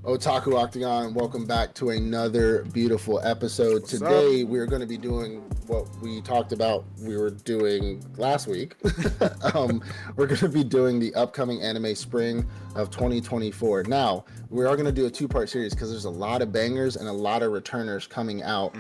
Otaku Octagon, welcome back to another beautiful episode. Today we're going to be doing what we talked about we were doing last week. We're going to be doing the upcoming anime spring of 2024. Now, we are going to do a two-part series because there's a lot of bangers and a lot of returners coming out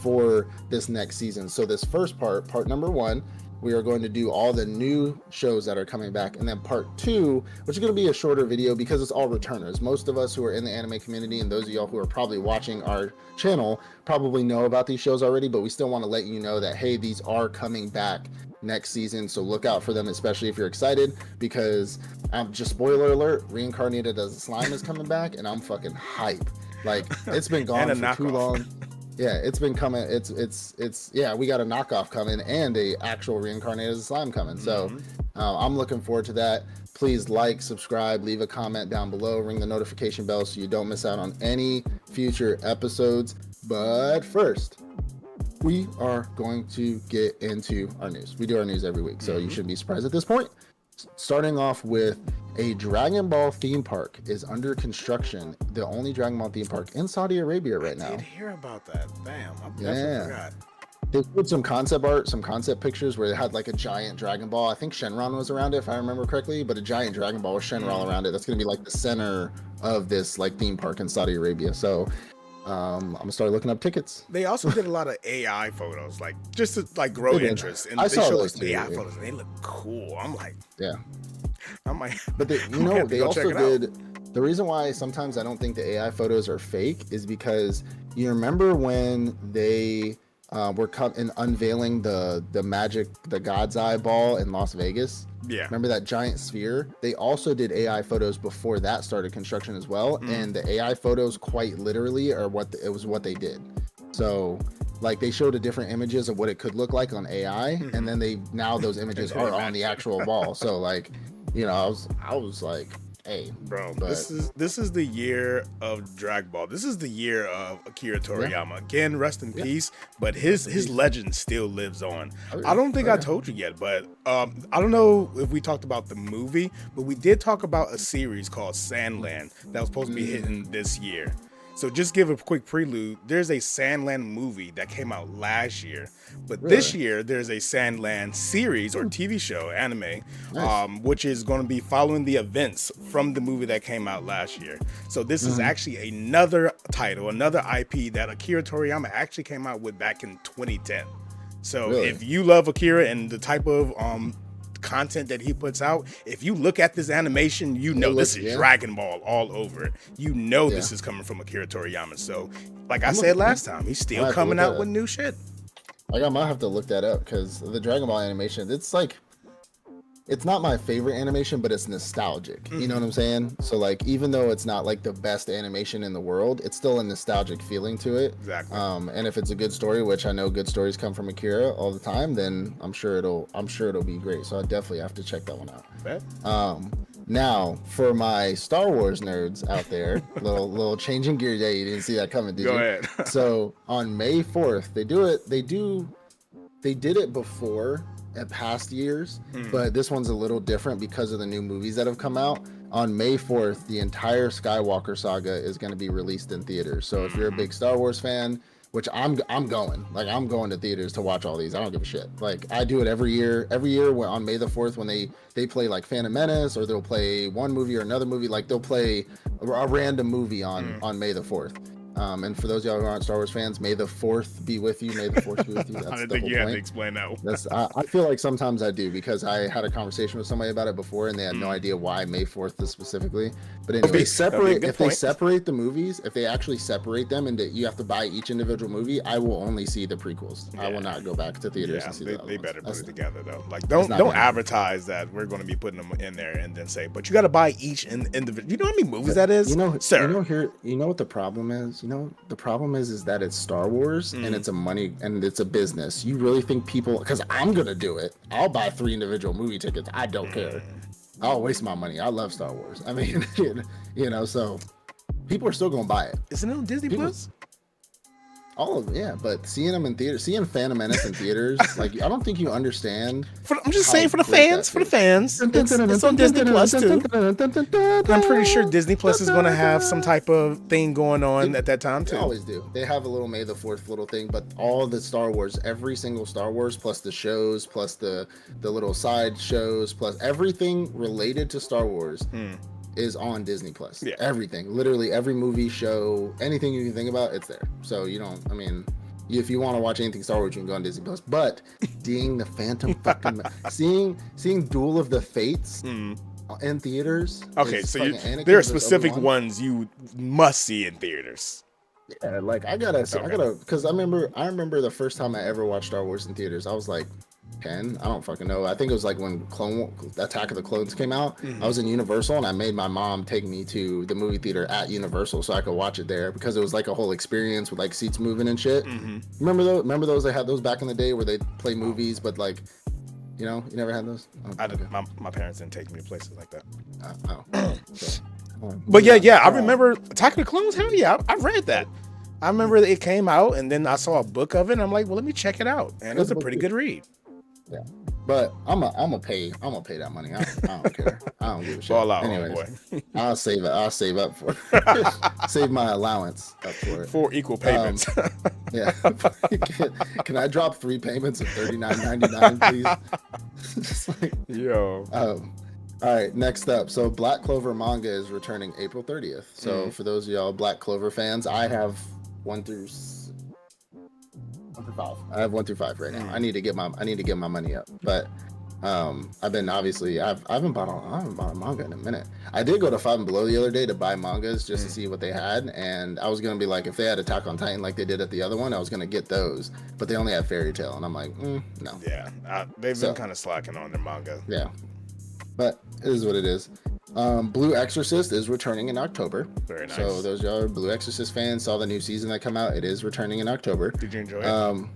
for this next season. So this first part number one, we are going to do all the new shows that are coming back. And then part two, which is going to be a shorter video because it's all returners. Most of us who are in the anime community and those of y'all who are probably watching our channel probably know about these shows already, but we still want to let you know that, hey, these are coming back next season. So look out for them, especially if you're excited, because just spoiler alert, Reincarnated as a Slime is coming back and I'm fucking hype. Like, it's been gone for too long. Yeah, it's been coming. It's yeah, we got a knockoff coming and a actual Reincarnated as a Slime coming. So I'm looking forward to that. Please like, subscribe, leave a comment down below, ring the notification bell so you don't miss out on any future episodes. But first, we are going to get into our news. We do our news every week, so you shouldn't be surprised at this point. Starting off with a Dragon Ball theme park is under construction. The only Dragon Ball theme park in Saudi Arabia right now. I did hear about that. Damn, I definitely forgot. They put some concept art, some concept pictures where they had like a giant Dragon Ball. I think Shenron was around it, if I remember correctly, but a giant Dragon Ball with Shenron around it. That's going to be like the center of this like theme park in Saudi Arabia. So I'm gonna start looking up tickets. They also did a lot of AI photos, like just to like grow interest. And I they saw showed those like AI photos, and they look cool. I'm like, yeah. I'm like, but they, you know, they also did. The reason why sometimes I don't think the AI photos are fake is because you remember when they were unveiling the magic, the God's Eye ball in Las Vegas. Yeah. Remember that giant sphere? They also did AI photos before that started construction as well. And the AI photos quite literally are what they did. So like they showed the different images of what it could look like on AI. And then those images are on the actual ball. So like, you know, I was like, hey, bro, this is the year of Dragon Ball. This is the year of Akira Toriyama. Yeah. Again, rest in peace. But his legend still lives on. I don't think I told you yet, but I don't know if we talked about the movie, but we did talk about a series called Sandland that was supposed to be hitting this year. So just give a quick prelude. There's a Sandland movie that came out last year, but this year there's a Sandland series or TV show, anime, which is going to be following the events from the movie that came out last year. So this is actually another title, another IP that Akira Toriyama actually came out with back in 2010. So if you love Akira and the type of content that he puts out, if you look at this animation, you know this is Dragon Ball all over it. You know this is coming from Akira Toriyama. So like I said last time, he's still coming out with new shit. Like I might have to look that up because the Dragon Ball animation, it's like, it's not my favorite animation, but it's nostalgic. You know what I'm saying? So like, even though it's not like the best animation in the world, it's still a nostalgic feeling to it. Exactly. And if it's a good story, which I know good stories come from Akira all the time, then I'm sure it'll be great. So I definitely have to check that one out. Bet. Now for my Star Wars nerds out there, little changing gears. Yeah, you didn't see that coming, did you? Go ahead. So on May 4th, they did it before at past years, but this one's a little different because of the new movies that have come out. On May 4th, the entire Skywalker saga is going to be released in theaters. So if you're a big Star Wars fan, which I'm going to theaters to watch all these. I don't give a shit. Like I do it every year when, on May the 4th, when they play like Phantom Menace, or they'll play one movie or another movie, like they'll play a random movie on May the 4th. And for those of y'all who aren't Star Wars fans, may the 4th be with you. May the 4th be with you. That's I didn't think you had to explain that. I feel like sometimes I do, because I had a conversation with somebody about it before and they had no idea why May 4th is specifically. But anyway, if they separate the movies, if they actually separate them and you have to buy each individual movie, I will only see the prequels. I will not go back to theaters and see the other they ones. better put it together though. Like don't advertise that we're going to be putting them in there and then say, but you got to buy each individual. You know how many movies that is? You know what the problem is? The problem is that it's Star Wars and it's a money and it's a business. You really think people, because I'm gonna do it, I'll buy 3 individual movie tickets. I don't care. I'll waste my money. I love Star Wars. I mean, so people are still gonna buy it. Isn't it on Disney Plus? All of yeah, but seeing them in theaters, seeing Phantom Menace in theaters, like I don't think you understand. I'm just saying for the fans, it's on Disney Plus too. And I'm pretty sure Disney Plus is going to have some type of thing going on at that time too. They always do. They have a little May the 4th little thing, but all the Star Wars, every single Star Wars, plus the shows, plus the little side shows, plus everything related to Star Wars. Is on Disney Plus. Yeah. Everything, literally every movie, show, anything you can think about, it's there. So you don't. I mean, if you want to watch anything Star Wars, you can go on Disney Plus. But seeing the Phantom fucking seeing Duel of the Fates in theaters. Okay, so there are specific ones you must see in theaters. Yeah, like I gotta, because I remember the first time I ever watched Star Wars in theaters. I was like 10. I don't fucking know. I think it was like when Attack of the Clones came out. I was in Universal and I made my mom take me to the movie theater at Universal so I could watch it there because it was like a whole experience with like seats moving and shit. Remember those? Remember those? They had those back in the day where they play movies, but like, you know, you never had those. My parents didn't take me to places like that. Okay. But yeah, I remember Attack of the Clones. Hell yeah, I read that. I remember it came out and then I saw a book of it and I'm like, well, let me check it out. And it was a pretty good read. Yeah, but I'm gonna pay that money. I don't care. I don't give a shit. Fall out, anyways, boy. I'll save up for it. Save my allowance up for it. 4 equal payments. Yeah. Can I drop 3 payments of $39.99, please? Just like, yo. All right, next up. So Black Clover manga is returning April 30th. So for those of y'all Black Clover fans, I have 1 through 5. I have 1 through 5 right now. I need to get my money up. But I've been obviously I haven't bought a manga in a minute. I did go to 5 and Below the other day to buy mangas just to see what they had, and I was gonna be like, if they had Attack on Titan like they did at the other one, I was gonna get those. But they only have Fairy Tail, and I'm like, no. Yeah, they've been kind of slacking on their manga. Yeah, but it is what it is. Blue Exorcist is returning in October. Very nice. So those y'all Blue Exorcist fans saw the new season that come out. It is returning in October. Did you enjoy it?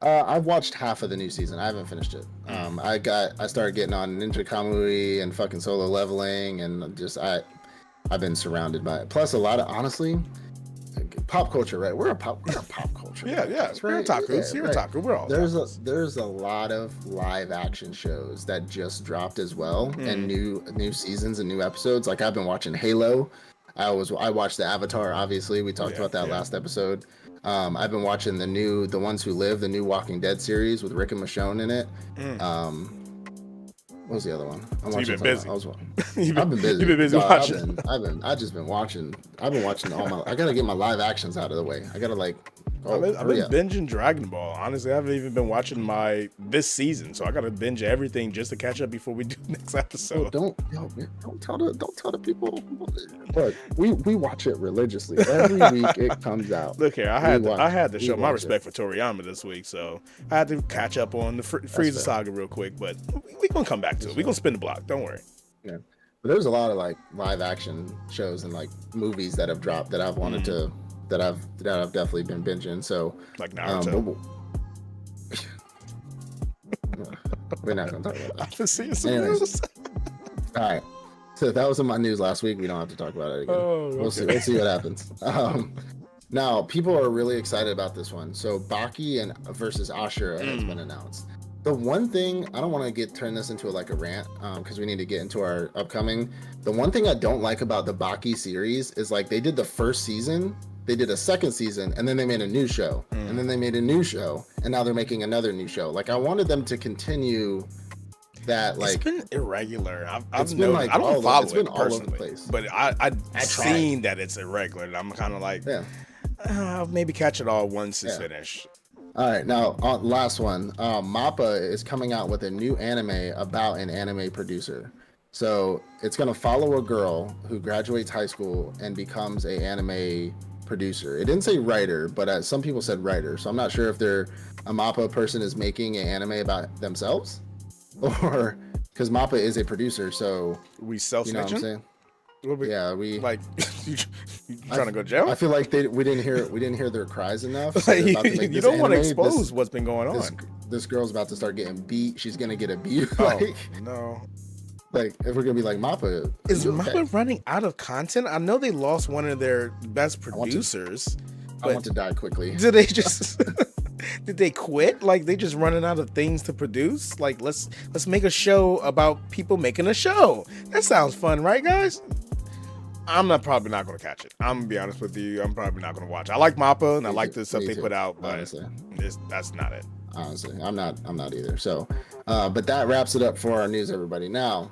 I've watched half of the new season. I haven't finished it. I started getting on Ninja Kamui and fucking Solo Leveling, and just I've been surrounded by it. Plus a lot of, honestly, pop culture, right? We're a pop culture. Yeah. We're otakus. You're otaku. We're all there's a lot of live action shows that just dropped as well, and new seasons and new episodes. Like I've been watching Halo. I watched the Avatar. Obviously, we talked about that last episode. I've been watching the Ones Who Live, the new Walking Dead series with Rick and Michonne in it. What was the other one? You've been busy. I've been busy. You've been busy watching. I've just been watching. I've been watching I gotta get my live actions out of the way. I gotta I've been binging Dragon Ball. Honestly, I haven't even been watching this season, so I gotta binge everything just to catch up before we do the next episode. Don't tell the people. Look, we watch it religiously every week. It comes out. Look here, I had to show my respect for Toriyama this week, so I had to catch up on the Frieza saga real quick. But we gonna come back to it. We gonna spin the block. Don't worry. Yeah, but there's a lot of like live action shows and like movies that have dropped that I've wanted to. That I've definitely been binging. So like Naruto. We're not gonna talk about that. I've been seeing some news. All right. So that was in my news last week. We don't have to talk about it again. Oh, okay. We'll see what happens. Now people are really excited about this one. So Baki versus Ashura has been announced. The one thing, I don't want to turn this into like a rant because we need to get into our upcoming. The one thing I don't like about the Baki series is like they did the first season, they did a second season, and then they made a new show, and then they made a new show, and now they're making another new show. Like I wanted them to continue that. Like it's been irregular. I've been like I don't follow it personally, all over the place. But I've seen that it's irregular, and I'm kind of like, I'll maybe catch it all once it's finished. All right, now last one. Mappa is coming out with a new anime about an anime producer. So it's gonna follow a girl who graduates high school and becomes an anime producer. It didn't say writer, but some people said writer. So I'm not sure if a Mappa person is making an anime about themselves, or because Mappa is a producer. So we self-snitching? You know what I'm saying? We like you trying to go to jail? I feel like we didn't hear their cries enough. So you don't want to expose what's been going on. This girl's about to start getting beat. She's gonna get abused. No. Like if we're gonna be like Mappa, is Mappa running out of content? I know they lost one of their best producers. I want to die quickly. Do they just did they quit? Like they just running out of things to produce? Like let's make a show about people making a show. That sounds fun, right, guys? Probably not gonna catch it. I'm gonna be honest with you. I'm probably not gonna watch. I like Mappa and I like the stuff they put out, but that's not it. Honestly, I'm not either. So, but that wraps it up for our news, everybody. Now,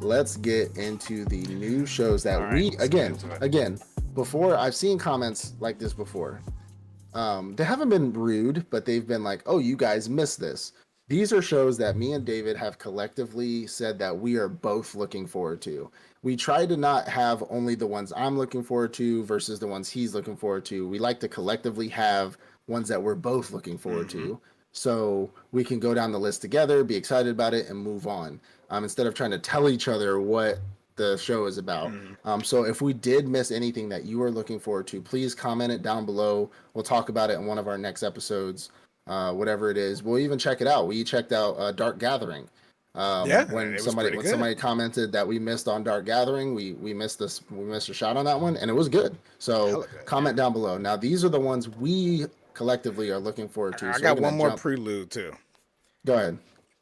let's get into the new shows that again, before I've seen comments like this before. They haven't been rude, but they've been like, oh, you guys missed this. These are shows that me and David have collectively said that we are both looking forward to. We try to not have only the ones I'm looking forward to versus the ones he's looking forward to. We like to collectively have ones that we're both looking forward to. So we can go down the list together, be excited about it, and move on. Instead of trying to tell each other what the show is about. So if we did miss anything that you are looking forward to, please comment it down below. We'll talk about it in one of our next episodes, whatever it is. We'll even check it out. We checked out Dark Gathering. When somebody commented that we missed on Dark Gathering, we missed a shot on that one, and it was good. So comment down below. Now these are the ones we collectively are looking forward to. I got one more prelude too. Go ahead.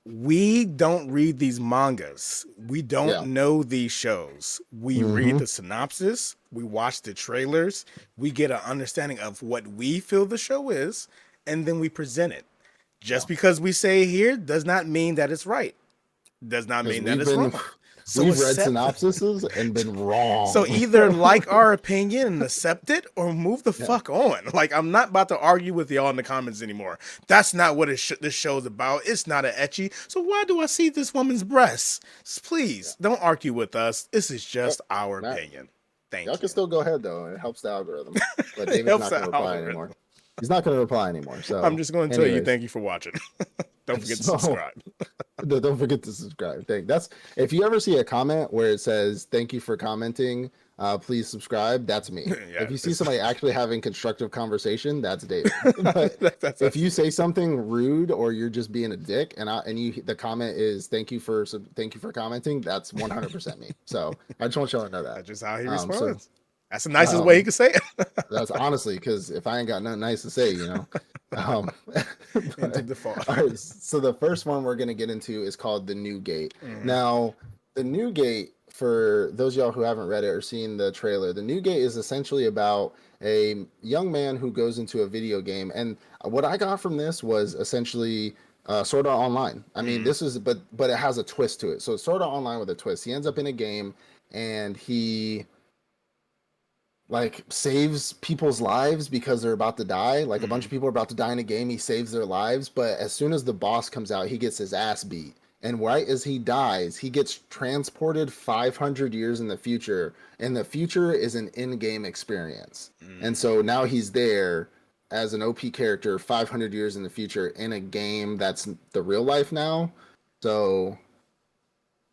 We don't read these mangas. We don't know these shows. We read the synopsis. We watch the trailers. We get an understanding of what we feel the show is, and then we present it. Just because we say here does not mean that it's right. Does not mean that it's wrong. So we've read synopsises and been wrong. So either like our opinion and accept it or move the fuck on. Like, I'm not about to argue with y'all in the comments anymore. That's not what this show's about. It's not an ecchi. So why do I see this woman's breasts? Please, don't argue with us. This is just our opinion. Thank you. Y'all can still go ahead, though. It helps the algorithm. But David's not going to reply anymore. He's not going to reply anymore. So I'm just going to tell you thank you for watching. Don't forget to subscribe. Don't forget to subscribe. If you ever see a comment where it says thank you for commenting, please subscribe, that's me. If you see somebody actually having constructive conversation, that's David. But if you say something rude or you're just being a dick and the comment is thank you for commenting, that's 100% me. So I just want y'all to know that. That's just how he responds. That's the nicest way he could say it. That's honestly, because if I ain't got nothing nice to say, All right, so the first one we're going to get into is called The New Gate. Now, The New Gate, for those of y'all who haven't read it or seen the trailer, The New Gate is essentially about a young man who goes into a video game. And what I got from this was essentially Sword Art Online. I mean, this is, but it has a twist to it. So it's Sword Art Online with a twist. He ends up in a game and he saves people's lives because they're about to die. Like a bunch of people are about to die in a game. He saves their lives. But as soon as the boss comes out, he gets his ass beat. And right as he dies, he gets transported 500 years in the future. And the future is an in-game experience. And so now he's there as an OP character 500 years in the future in a game that's the real life now. So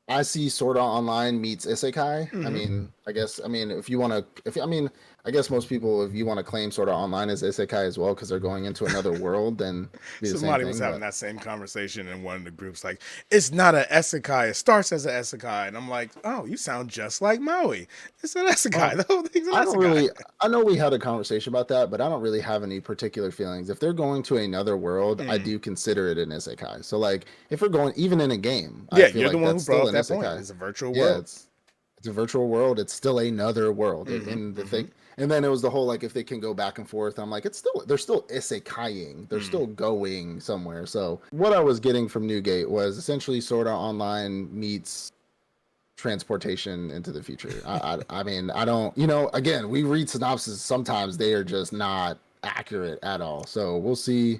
I see Sword Art Online meets Isekai. I guess most people, if you want to claim Sword Art Online as Isekai as well, because they're going into another world, then somebody was having that same conversation in one of the groups. Like, it's not an Isekai. It starts as an Isekai, and I'm like, oh, you sound just like Maui. It's an Isekai. The whole thing's an Isekai. I know we had a conversation about that, but I don't really have any particular feelings. If they're going to another world, I do consider it an Isekai. So, like, if we're going even in a game, I feel you're the one who brought up that point. It's a virtual world. It's a virtual world. It's still another world. And the thing. And then it was the whole, like, if they can go back and forth, I'm like, they're still isekaiing. They're still going somewhere. So what I was getting from Newgate was essentially Sword Art Online meets transportation into the future. I mean, I don't, again, we read synopses. Sometimes they are just not accurate at all. So we'll see.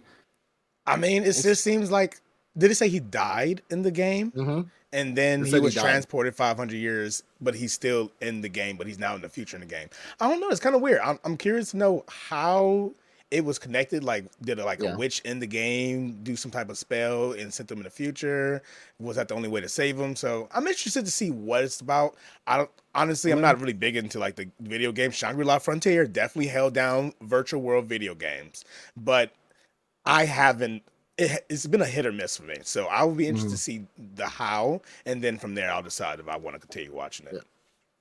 I mean, it just seems like, did it say he died in the game? And then he was transported 500 years, but he's still in the game, but he's now in the future in the game. I don't know. It's kind of weird. I'm curious to know how it was connected. Like, did a witch in the game do some type of spell and sent them in the future? Was that the only way to save him? So I'm interested to see what it's about. I'm not really big into like the video games. Shangri-La Frontier definitely held down virtual world video games, but I haven't. It's been a hit or miss for me. So I will be interested to see the how, and then from there I'll decide if I want to continue watching it.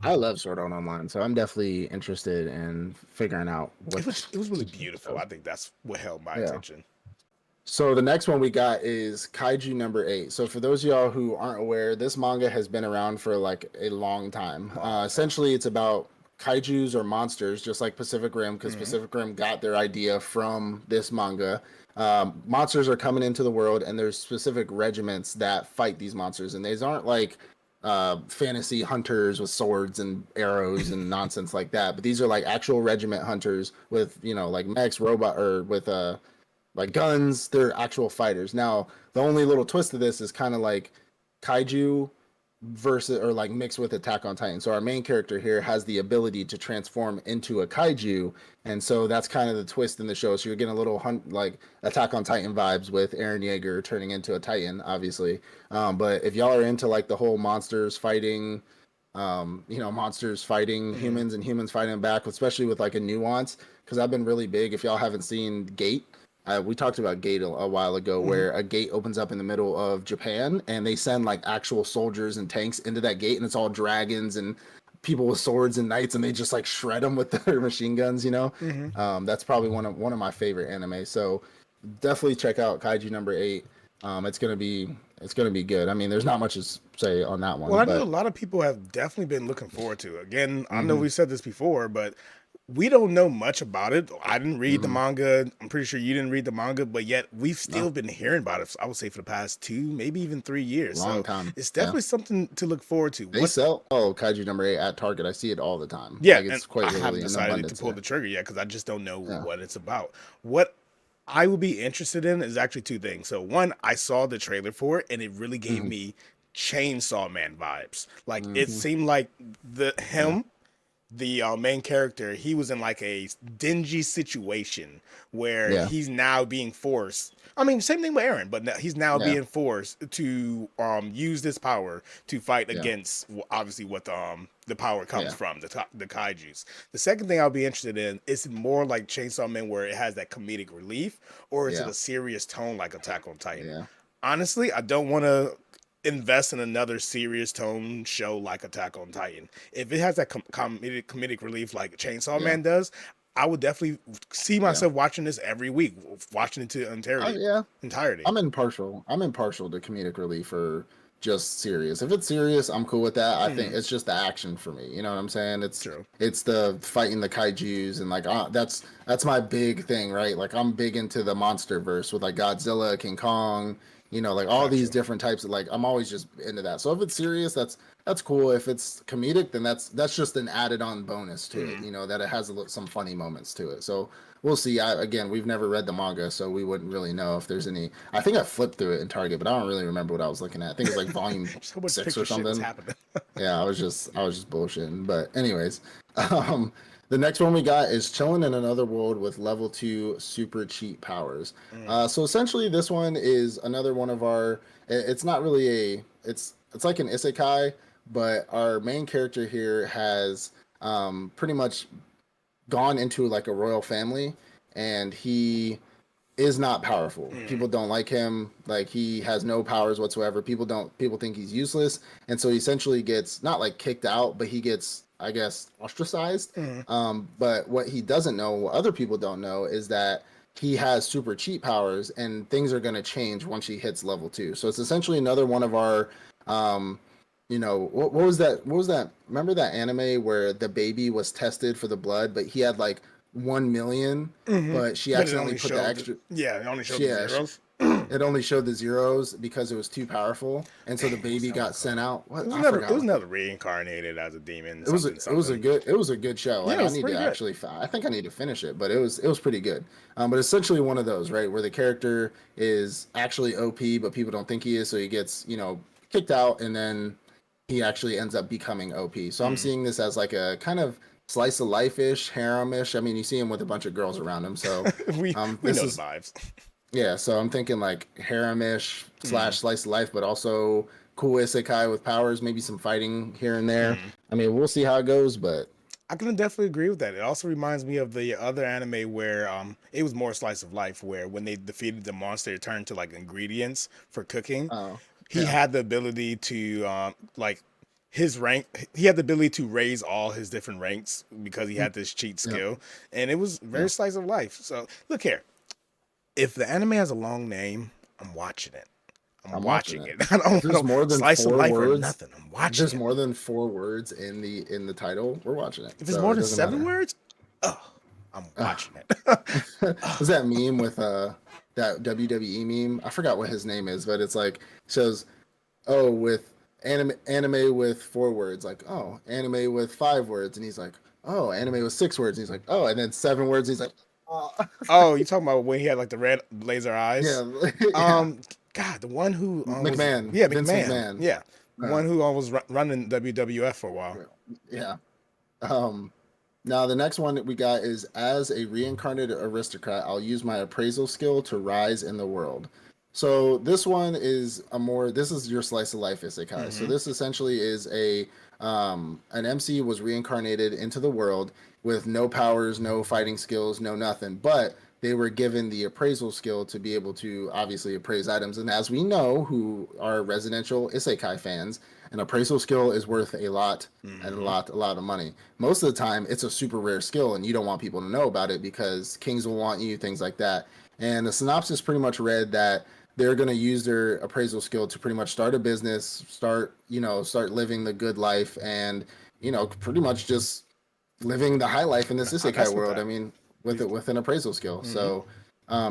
I love Sword Art Online, so I'm definitely interested in figuring out what It was really beautiful. I think that's what held my yeah. attention. So the next one we got is Kaiju number 8. So for those of y'all who aren't aware, this manga has been around for like a long time. Long time. Essentially, it's about kaijus or monsters, just like Pacific Rim, because Hmm. Pacific Rim got their idea from this manga. Monsters are coming into the world, and there's specific regiments that fight these monsters, and these aren't like fantasy hunters with swords and arrows and nonsense like that. But these are like actual regiment hunters with like mechs, robot, or with like guns. They're actual fighters. Now, the only little twist of this is kind of like kaiju versus or like mixed with Attack on Titan. So our main character here has the ability to transform into a kaiju, and so that's kind of the twist in the show. So you're getting a little like Attack on Titan vibes with Eren Yeager turning into a Titan, obviously. But if y'all are into like the whole monsters fighting, monsters fighting Hmm. humans and humans fighting back, especially with like a nuance, because I've been really big. If y'all haven't seen Gate, we talked about Gate a while ago, Hmm. where a gate opens up in the middle of Japan, and they send like actual soldiers and tanks into that gate, and it's all dragons and people with swords and knights, and they just like shred them with their machine guns. Hmm. That's probably one of my favorite anime. So definitely check out Kaiju number 8. It's gonna be good. I mean, there's not much to say on that Well, one, I know a but lot of people have definitely been looking forward to it. Again, I know hmm we said this before, but we don't know much about it. I didn't read the hmm manga. I'm pretty sure you didn't read the manga, but yet we've no, still been hearing about it. I would say for the past 2, maybe even 3 years. long So time. it's Yeah, definitely something to look forward to. they What? sell Kaiju number 8 at Target. I see it all the time. Yeah, Like and it's quite I haven't literally in decided to abundance pull here. the trigger yet because I just don't know Yeah. what it's about. What I would be interested in is actually two things. So one, I saw the trailer for it and it really gave hmm me Chainsaw Man vibes. Like it hmm seemed like Yeah. the main character, he was in like a dingy situation where Yeah. he's now being forced. I mean, same thing with Aaron, but he's now Yeah. being forced to use this power to fight Yeah. against obviously what the power comes Yeah. from the kaiju's. The second thing I'll be interested in is it more like Chainsaw Man where it has that comedic relief, or is it Yeah. a serious tone like Attack on Titan? Yeah. Honestly, I don't want to invest in another serious tone show like Attack on Titan. If it has that comedic relief like Chainsaw Yeah. Man does, I would definitely see Yeah. myself watching this every week, watching it to Yeah. entirety. I'm impartial to comedic relief or just serious. If it's serious, I'm cool with that. I think Hmm. it's just the action for me. You know what I'm saying? It's True. it's the fighting the kaijus and like that's my big thing, right? Like I'm big into the monster verse with like Godzilla, King Kong, like all these Gotcha. different types of like I'm always just into that. So if it's serious, that's cool. If it's comedic, then that's just an added on bonus to it. Hmm. That it has some funny moments to it. So we'll see. Again, we've never read the manga, so we wouldn't really know if there's any. I think I flipped through it in Target, but I don't really remember what I was looking at. I think it was like volume So much 6 picture or shit was something. happening. Yeah, I was just bullshitting. But anyways, um, the next one we got is chilling in another world with level 2 super cheat powers. Mm. So essentially, this one is another one of our. It's not really it's like an isekai, but our main character here has pretty much gone into like a royal family, and he is not powerful. Mm. People don't like him. Like he has no powers whatsoever. People think he's useless, and so he essentially gets not like kicked out, but he gets, I guess, ostracized. Mm. But what he doesn't know, what other people don't know, is that he has super cheat powers, and things are going to change once he hits level 2. So it's essentially another one of our what was that? What was that? Remember that anime where the baby was tested for the blood, but he had like 1 million, Hmm. but she But it accidentally only put the showed, extra. yeah, it only showed the Yeah, zeros. it only showed the zeros because it was too powerful, and so the Dang, what's baby that one got sent called? out. What It was I another. It forgot was what another reincarnated as a demon. it was. Something. It was a Something. good show. Yeah, Like it I was need pretty to good. actually. I think I need to finish it, but it was pretty good. But essentially one of those, right, where the character is actually OP, but people don't think he is, so he gets kicked out, and then he actually ends up becoming OP. So I'm Mm. seeing this as like a kind of slice of life ish, harem ish. I mean, you see him with a bunch of girls around him, so We this know the is vibes. yeah. So I'm thinking like harem-ish Mm. slash slice of life, but also cool isekai with powers, maybe some fighting here and there. Mm. I mean, we'll see how it goes, but I can definitely agree with that. It also reminds me of the other anime where it was more slice of life, where when they defeated the monster, it turned to like ingredients for cooking. oh He yeah, had the ability to like his rank, he had the ability to raise all his different ranks because he had this cheat Yeah. skill, and it was Yeah. very slice of life. So look here, if the anime has a long name, I'm watching it. I'm I'm watching watching it. it. I If don't there's want more to than slice of four life or words, nothing. I'm if watching there's it. more than 4 words in the title, we're watching it. If it's So more it than doesn't 7 matter. words, oh, I'm watching it. Was that meme with that WWE meme? I forgot what his name is, but it's like shows with anime with 4 words, like anime with 5 words, and he's like anime with 6 words, and he's like and then 7 words, he's like oh. Oh, you talking about when he had like the red laser eyes? Yeah, yeah. God, the one who was Vince McMahon, McMahon. yeah, the Uh, one who was running WWF for a while. yeah. Um, Now the next one that we got is as a reincarnated aristocrat, I'll use my appraisal skill to rise in the world. So this one is this is your slice of life isekai. So Mm-hmm. this essentially is an MC was reincarnated into the world with no powers, no fighting skills, no nothing, but they were given the appraisal skill to be able to obviously appraise items. And as we know, who are residential isekai fans, an appraisal skill is worth a lot and Mm-hmm. a lot of money. Most of the time, it's a super rare skill, and you don't want people to know about it because kings will want you, things like that. And the synopsis pretty much read that they're going to use their appraisal skill to pretty much start a business, start living the good life, and pretty much just living the high life in this I isekai mess with world. I that. mean, with an appraisal skill. Mm-hmm. So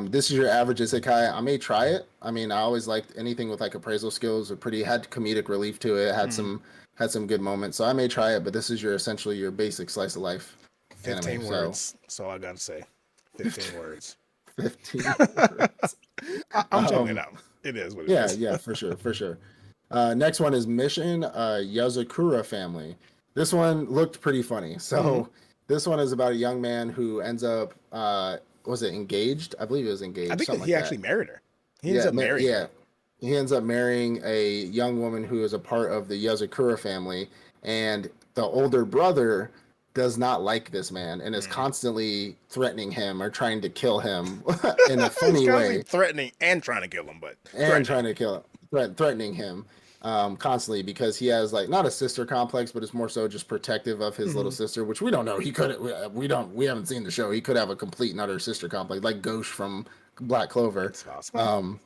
this is your average isekai. I may try it. I mean, I always liked anything with like appraisal skills. Had comedic relief to it. Mm-hmm. Had some good moments. So I may try it. But this is essentially your basic slice of life anime. 15 So words. That's all I gotta say. 15 words. 15 words. I'm checking it Um, out. It is what it yeah, is. yeah, for sure, for sure. Next one is Mission Yozakura family. This one looked pretty funny. Mm-hmm. So this one is about a young man who ends up was it engaged? I believe it was I engaged, think something he like actually that. married her. He ends up marrying Yeah. her. He ends up marrying a young woman who is a part of the Yozakura family, and the older brother does not like this man and is Mm. constantly threatening him or trying to kill him in a He's funny constantly way threatening and trying to kill him, but and threatening. trying to kill threatening him constantly because he has like not a sister complex, but it's more so just protective of his little Mm-hmm. sister, which we don't know. He could we haven't seen the show. He could have a complete and utter sister complex like Ghost from Black Clover. It's possible. Um,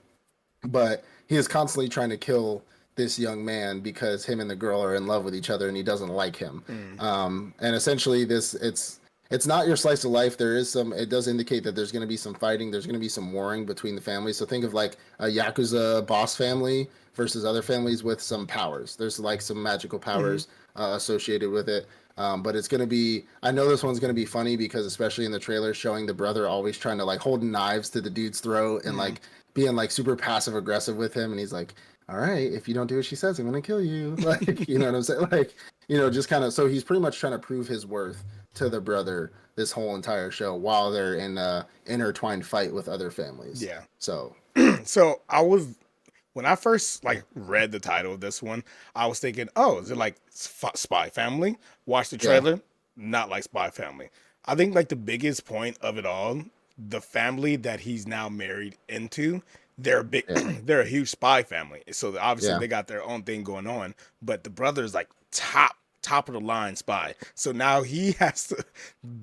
but he is constantly trying to kill this young man because him and the girl are in love with each other and he doesn't like him. Mm. And essentially it's not your slice of life. It does indicate that there's going to be some fighting. There's going to be some warring between the families. So think of like a Yakuza boss family versus other families with some powers. There's like some magical Mm-hmm. powers associated with it. But it's going to be, I know this one's going to be funny because especially in the trailer showing the brother always trying to like holding knives to the dude's throat and Mm-hmm. like being like super passive aggressive with him. And he's like, all right, if you don't do what she says, I'm going to kill you. Like, you know what I'm saying? Like, just kind of, so he's pretty much trying to prove his worth to the brother this whole entire show while they're in a intertwined fight with other families. Yeah. So, So when I first like read the title of this one, I was thinking, oh, is it like Spy Family? Watch the yeah, trailer, not like Spy Family. I think like the biggest point of it all, the family that he's now married into, they're a big, yeah, they're a huge spy family. So obviously yeah, they got their own thing going on, but the brother's like top of the line spy. So now he has to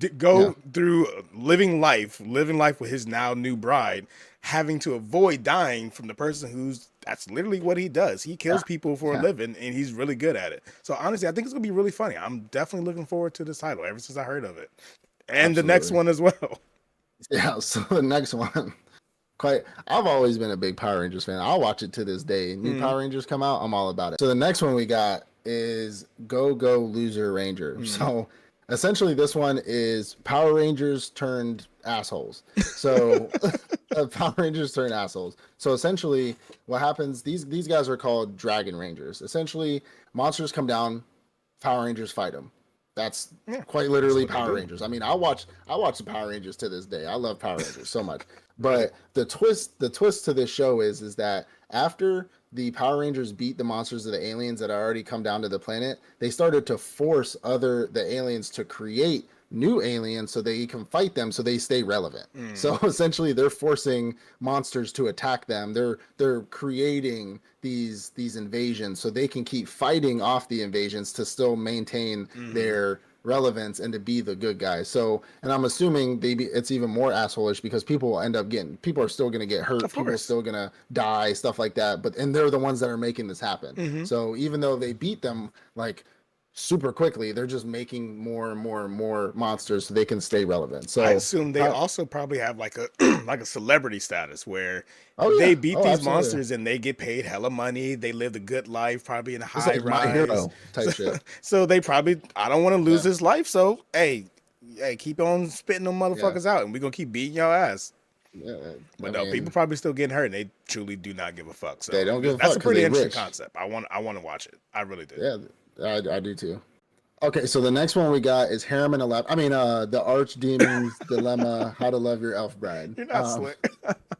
yeah, go through living life with his now new bride, having to avoid dying from the person that's literally what he does. He yeah, kills people for a yeah, living and he's really good at it. So honestly, I think it's gonna be really funny. I'm definitely looking forward to this title ever since I heard of it. And the next absolutely. one as well. Yeah. So the next one, I've always been a big Power Rangers fan. I'll watch it to this day. New Mm, Power Rangers come out, I'm all about it. So the next one we got is Go Go Loser Ranger. mm. So essentially this one is Power Rangers turned assholes. So Power Rangers turn assholes. So essentially what happens, these guys are called Dragon Rangers. Essentially monsters come down, Power Rangers fight them. That's Yeah, quite that's literally what they Power do. Rangers. I mean, I watch the Power Rangers to this day. I love Power Rangers so much. But the twist to this show is that after the Power Rangers beat the monsters of the aliens that had already come down to the planet, they started to force the aliens to create new aliens so they can fight them so they stay relevant. So essentially they're forcing monsters to attack them. They're creating these invasions so they can keep fighting off the invasions to still maintain their relevance and to be the good guys. So, and I'm assuming it's even more assholish because people are still going to get hurt. People are still going to die, stuff like that. And they're the ones that are making this happen. So even though they beat them like super quickly, they're just making more and more and more monsters so they can stay relevant. So I assume they also probably have like a like a celebrity status where they beat these monsters and they get paid hella money. They lived a good life, probably in a high rise. My hero type shit. So they probably, I don't want to lose this life. So hey, keep on spitting them motherfuckers out, and we're gonna keep beating your ass. Yeah, but no, people probably still getting hurt, and they truly do not give a fuck. So they don't give a fuck. That's a pretty interesting concept. I want to watch it. I really do. Yeah, I do too. Okay, so the next one we got is Harem and Elap. I mean, the Archdemon's Dilemma: How to Love Your Elf Bride. You're not slick.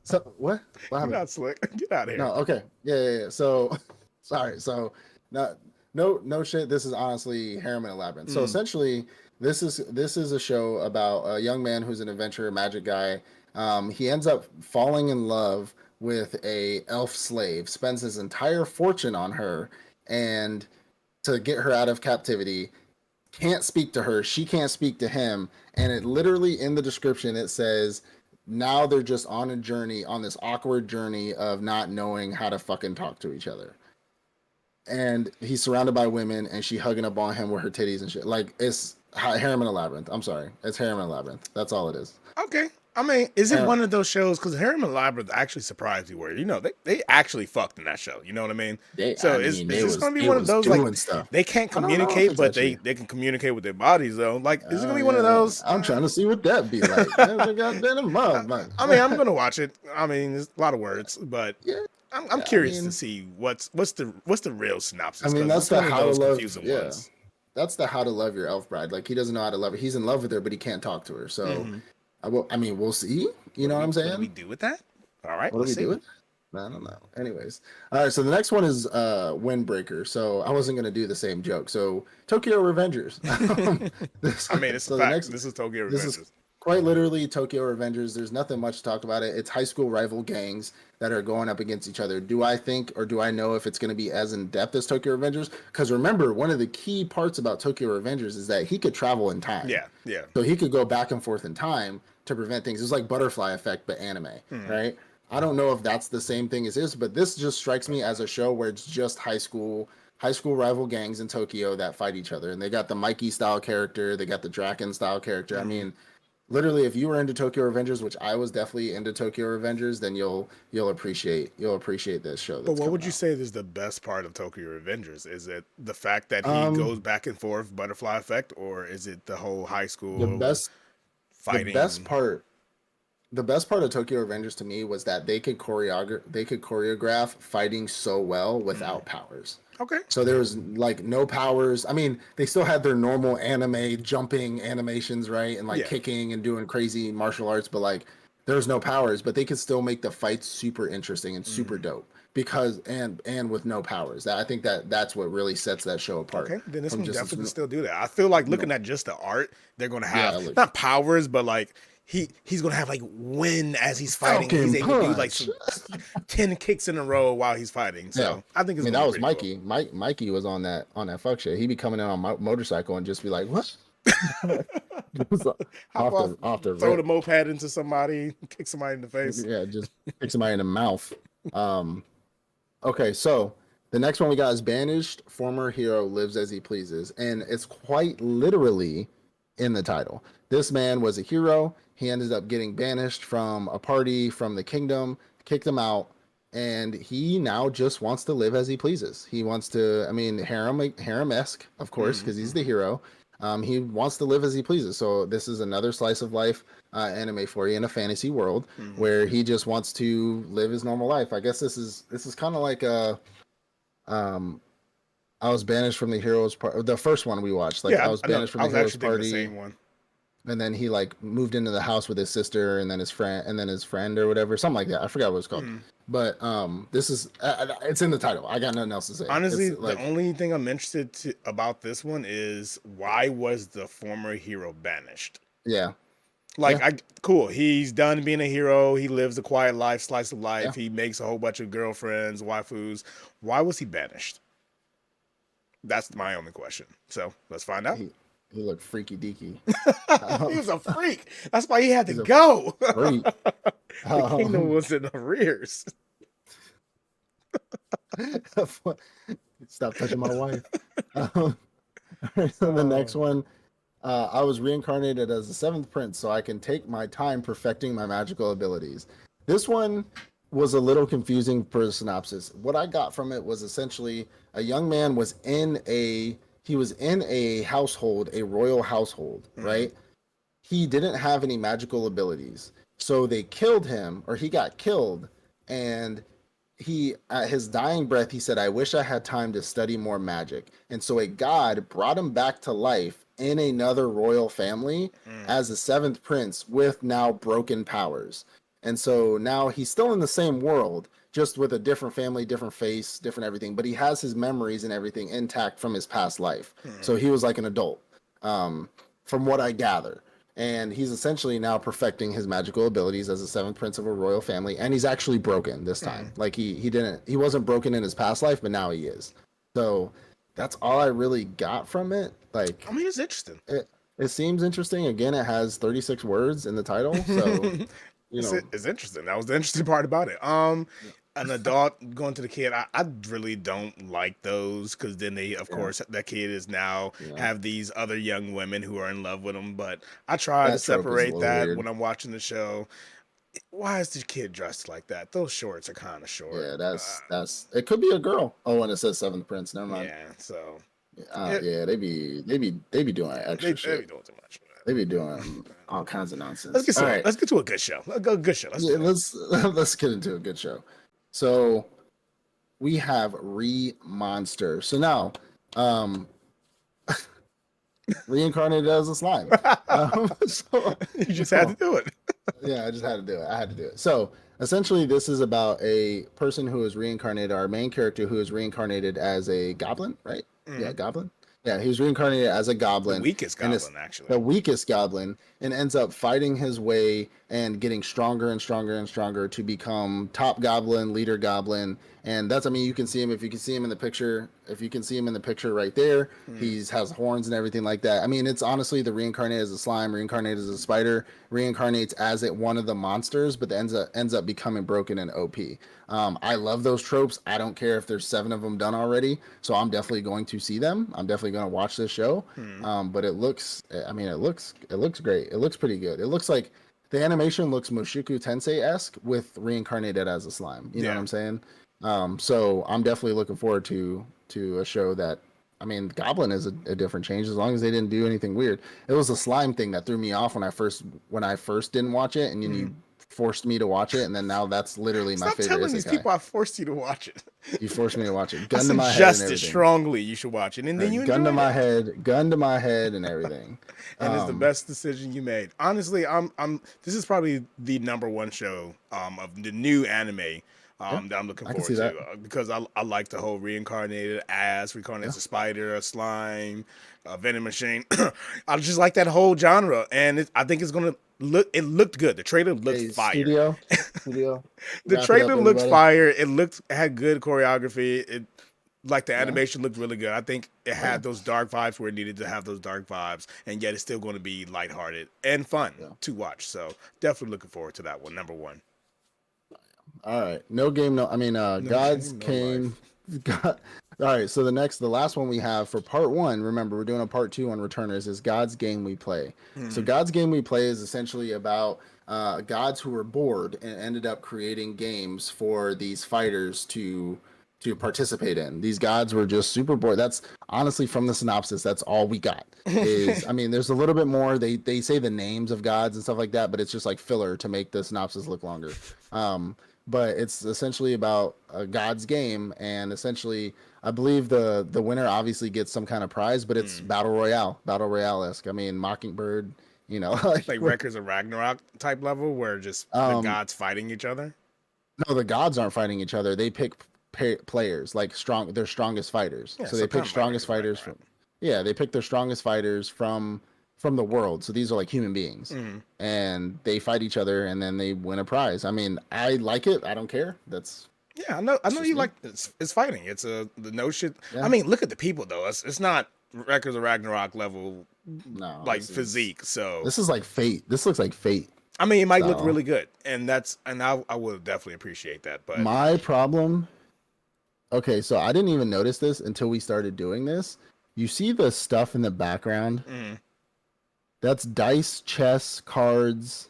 So what? You're not slick. Get out of here. No, okay, yeah. So, sorry. So, no shit. This is honestly Harem and Labyrinth. So essentially, this is a show about a young man who's an adventurer, magic guy. He ends up falling in love with a elf slave, spends his entire fortune on her, and to get her out of captivity. Can't speak to her, she can't speak to him, and it literally in the description it says now they're just on a journey, on this awkward journey of not knowing how to fucking talk to each other. And he's surrounded by women and she hugging up on him with her titties and shit. Like, it's Harem and a Labyrinth. I'm sorry, it's Harem and a Labyrinth. That's all it is. Okay. I mean, is it one of those shows? Because Harem and Labyrinth actually surprised you, where they actually fucked in that show. You know what I mean? Is this going to be one of those like stuff. They can't communicate, but they can communicate with their bodies though? Like, is it going to be one of those? I'm trying to see what that be like. I mean, I'm going to watch it. I mean, there's a lot of words, but I'm curious to see what's the real synopsis. I mean, that's the how to love. Yeah, that's the how to love your elf bride. Like, he doesn't know how to love her. He's in love with her, but he can't talk to her. So. I mean, we'll see. You know what I'm saying? What do we do with that? All right. What do we do with it? I don't know. Anyways. All right. So the next one is Windbreaker. So I wasn't going to do the same joke. So Tokyo Revengers. It's a fact. This is Tokyo Revengers. This is quite literally Tokyo Revengers. There's nothing much to talk about it. It's high school rival gangs that are going up against each other. Do I think or do I know if it's going to be as in depth as Tokyo Revengers? Because remember, one of the key parts about Tokyo Revengers is that he could travel in time. Yeah. So he could go back and forth in time to prevent things. It's like Butterfly Effect, but anime, right? I don't know if that's the same thing as this, but this just strikes me as a show where it's just high school rival gangs in Tokyo that fight each other. And they got the Mikey style character, they got the Draken style character. I mean, literally, if you were into Tokyo Revengers, which I was definitely into Tokyo Revengers, then you'll appreciate this show. But what would you say is the best part of Tokyo Revengers? Is it the fact that he goes back and forth, Butterfly Effect, or is it the whole high school fighting? The best part of Tokyo Revengers to me was that they could choreograph fighting so well without powers. Okay. So there was like no powers. I mean, they still had their normal anime jumping animations, right? And like kicking and doing crazy martial arts, but like there's no powers, but they could still make the fights super interesting and super dope because and with no powers. I think that's what really sets that show apart. Okay, then this one definitely still do that. I feel like looking at just the art, they're gonna have not powers, but like he's gonna have like wind as he's fighting. He's able to do like 10 kicks in a row while he's fighting. So I think that was Mikey. Cool. Mikey was on that fuck shit. He'd be coming in on my motorcycle and just be like, what? off the throw the moped into somebody, kick somebody in the face. Yeah, just kick somebody in the mouth. Okay, so the next one we got is Banished. Former hero lives as he pleases, and it's quite literally in the title. This man was a hero. He ended up getting banished from a party from the kingdom, kicked him out, and he now just wants to live as he pleases. He wants to, I mean, harem-esque, of course, because he's the hero. He wants to live as he pleases. So this is another slice of life anime for you in a fantasy world where he just wants to live his normal life. I guess this is kind of like I was banished from the heroes part. The first one we watched, like I was banished from the heroes party. The same one. And then he like moved into the house with his sister and then his friend or whatever, something like that. I forgot what it was called. But this is it's in the title. I got nothing else to say. Honestly, It's the like, only thing I'm interested about this one is why was the former hero banished? yeah, Like, yeah, cool. He's done being a hero. He lives a quiet life, slice of yeah. life. He makes a whole bunch of girlfriends, waifus. Why was he banished? That's my only question. So let's find out. He looked freaky deaky. He Um, was a freak. That's why he had to he's a go. freak. The kingdom Um, was in arrears. Stop touching my wife. Um, so the next Oh. one, I was reincarnated as the seventh prince, so I can take my time perfecting my magical abilities. This one was a little confusing for the synopsis. What I got from it was essentially a young man was in a he was in a household, a royal household, Mm, right? He didn't have any magical abilities. So they killed him, or he got killed, and he at his dying breath he said, I wish I had time to study more magic. And so a god brought him back to life in another royal family mm. as the seventh prince with now broken powers. And so now he's still in the same world, just with a different family, different face, different everything, but he has his memories and everything intact from his past life. Hmm. So he was like an adult, from what I gather. And he's essentially now perfecting his magical abilities as the seventh prince of a royal family, and he's actually broken this Hmm. time. Like he wasn't broken in his past life, but now he is. So that's all I really got from it. Like I mean, it's interesting. it seems interesting. Again, it has 36 words in the title, so you know, It's interesting. That was the interesting part about it. An adult going to the kid, I really don't like those because then they, of yeah, course, that kid is now yeah. have these other young women who are in love with him. But I try to That trope is a separate little that weird. when I'm watching the show. Why is the kid dressed like that? Those shorts are kind of short. Yeah, that's it. Could be a girl. Oh, and it says seventh prince. Never mind. Yeah, so it, Yeah, they be doing extra they be shit. doing too much. They be doing all kinds of Let's nonsense. get All to right. let's get to a good show. A good show. Let's do Yeah, it. let's get into a good show. So we have Monster. So now, um, reincarnated as a slime. So You just had to do it. yeah, I just had to do it. I had to do it. So essentially, this is about a person who is reincarnated. Our main character who is reincarnated as a goblin, right? Yeah, Mhm. goblin. Yeah, he was reincarnated as a The goblin, weakest and it's goblin, actually. the weakest goblin, and ends up fighting his way and getting stronger and stronger and stronger to become top goblin, leader goblin. And that's, I mean, you can see him if you can see him in the picture. If you can see him in the picture right there, Hmm. he's has horns and everything like that. I mean, it's honestly the reincarnated as a slime, reincarnated as a spider, reincarnates as one of the monsters, but ends up becoming broken and OP. I love those tropes. I don't care if there's 7 of them done already, so I'm definitely going to see them. I'm definitely going to watch this show. Hmm. But I mean, it looks great. It looks pretty good. It looks like the animation looks Mushoku Tensei esque with reincarnated as a slime. You know what Yeah. I'm saying? So I'm definitely looking forward to a show that. I mean, Goblin is a different change as long as they didn't do anything weird. It was the slime thing that threw me off when I first didn't watch it, and then Hmm. you forced me to watch it, and then now that's literally my Stop favorite telling these isekai. people I forced you to watch it. You forced me to watch it. I Gun to my head and suggested everything. strongly you should watch it, and then you Gun to enjoyed my it. head, and everything. And it's the Um, best decision you made. Honestly, I'm this is probably the number one show of the new anime yeah, that I'm looking I can forward see that. to because I like the whole reincarnated Yeah, as a spider, a slime, a venom machine. I just like that whole genre, and I think it's gonna look. It looked good. The trailer looked hey, fire. studio, The wrap it trailer up, looked everybody. fire. It had good choreography. It like the Yeah, animation looked really good. I think it oh yeah, had those dark vibes where it needed to have those dark vibes, and yet it's still going to be lighthearted and fun yeah. to watch. So definitely looking forward to that one. Number one. All right, no game, no. I mean, No Gods game, no came. life. God. All right, so the last one we have for part one. Remember, we're doing a part two on returners. Is God's game we play. So Hmm. God's game we play is essentially about gods who were bored and ended up creating games for these fighters to participate in. These gods were just super bored. That's honestly from the synopsis. That's all we got. Is I mean, there's a little bit more. They say the names of gods and stuff like that, but it's just like filler to make the synopsis look longer. But it's essentially about a god's game, and essentially I believe the winner obviously gets some kind of prize, but it's Hmm. battle royale esque. I mean, Mockingbird, like Like Records of Ragnarok type level where just the um gods fighting each other. No, the gods aren't fighting each other. They pick players like their strongest fighters. Yeah, So they pick strongest right, fighters right. from. Yeah, they pick their strongest fighters from the world. So these are like human beings, and they fight each other, and then they win a prize. I mean, I like it. I don't care. Yeah, I know you me. like it's fighting. It's the no shit. Yeah. I mean, look at the people though. It's not Records of Ragnarok level No, like physique. So this is like Fate. This looks like Fate. I mean, it might look really good, and I would definitely appreciate that. But my problem. Okay, so I didn't even notice this until we started doing this. You see the stuff in the background? That's dice, chess, cards.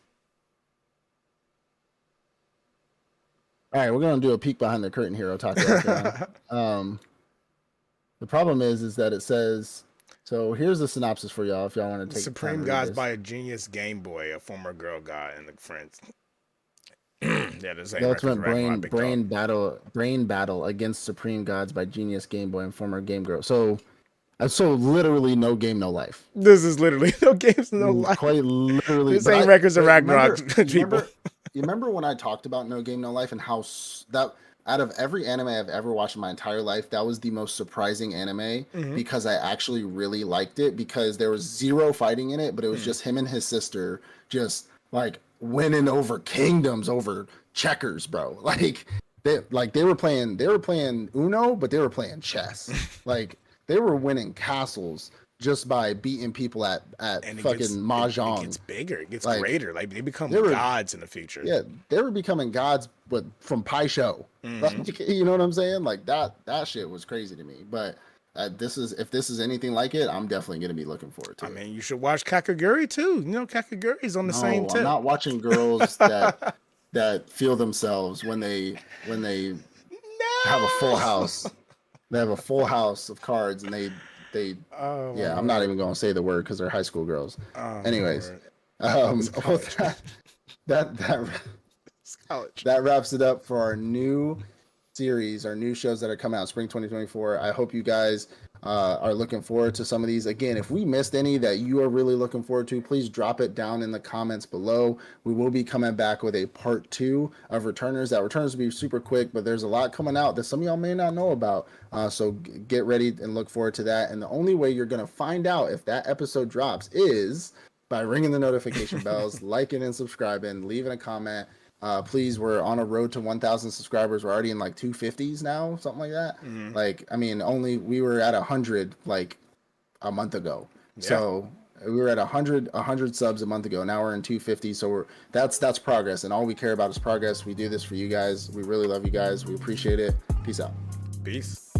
All right, we're gonna do a peek behind the curtain here, Otaku Octagon. The problem is that it says. So here's the synopsis for y'all if y'all want to take Supreme Gods by a Genius Game Boy, a former girl guy in the friends. Yeah, this ain't the ultimate brain battle against Supreme Gods by Genius Game Boy and former Game Girl. So literally no game, no life. This is literally no games, no life. Quite literally. This ain't Records of Ragnarok, people. You remember when I talked about No Game No Life and how that out of every anime I've ever watched in my entire life, that was the most surprising anime because I actually really liked it because there was zero fighting in it, but it was just him and his sister just like winning over kingdoms over checkers, bro. Like they were playing Uno, but they were playing chess. Like they were winning castles just by beating people at fucking mahjong. It gets bigger, it gets greater. Like they become gods in the future. Yeah, they were becoming gods, but from Pai Sho. Like, you know what I'm saying? Like that shit was crazy to me. But if this is anything like it, I'm definitely gonna be looking forward to it. I mean, you should watch Kakaguri too. You know, Kakaguri's on the same tip. I'm not watching girls that feel themselves when they have a full house. They have a full house of cards and they I'm not even going to say the word because they're high school girls. Anyways, that wraps it up for our new series, our new shows that are coming out spring 2024. I hope you guys are looking forward to some of these. Again, if we missed any that you are really looking forward to, please drop it down in the comments below. We will be coming back with a part 2 of Returners. That Returners will be super quick, but there's a lot coming out that some of y'all may not know about. So get ready and look forward to that. And the only way you're going to find out if that episode drops is by ringing the notification bells, liking and subscribing, leaving a comment. Please, we're on a road to 1,000 subscribers. We're already in like 250s now, something like that. Like, I mean, we were at 100 like a month ago. Yeah. So we were at 100 subs a month ago. Now we're in 250. So that's progress, and all we care about is progress. We do this for you guys. We really love you guys. We appreciate it. Peace out. Peace.